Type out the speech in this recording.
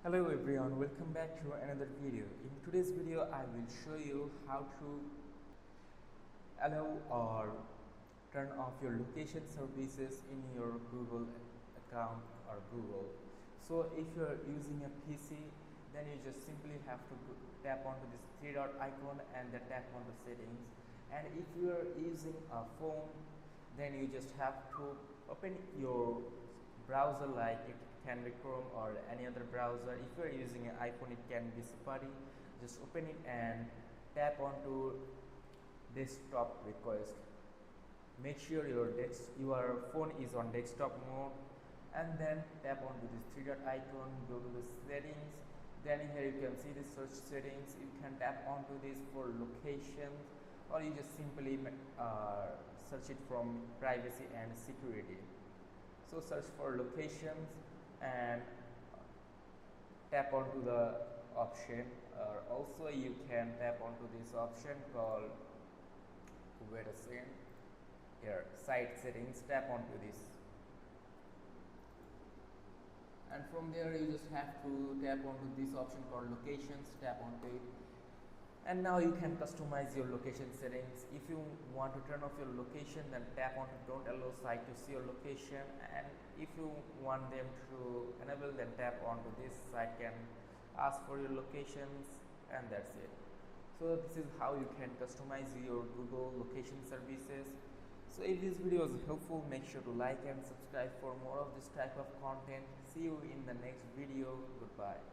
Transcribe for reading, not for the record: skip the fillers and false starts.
Hello everyone, welcome back to another video. In today's video I will show you how to allow or turn off your location services in your Google account or Google. So if you are using a PC, then you just simply have to tap onto this three dot icon and then tap onto settings. And if you are using a phone, then you just have to open your browser, like it can be Chrome or any other browser. If you are using an iPhone, it can be Safari. Just open it and tap onto desktop request. Make sure your phone is on desktop mode, and then tap onto this three dot icon, go to the settings. Then here you can see the search settings. You can tap onto this for location, or you just simply search it from privacy and security. So search for locations and tap onto the option, or also you can tap onto this option called, wait a second, here site settings. Tap onto this, and from there you just have to tap onto this option called locations. Tap onto it, and now you can customize your location settings. If you want to turn off your location, then tap on don't allow site to see your location, and if you want them to enable, then tap onto this site can ask for your locations, and that's it. So this is how you can customize your Google location services. So if this video was helpful, make sure to like and subscribe for more of this type of content. See you in the next video. Goodbye.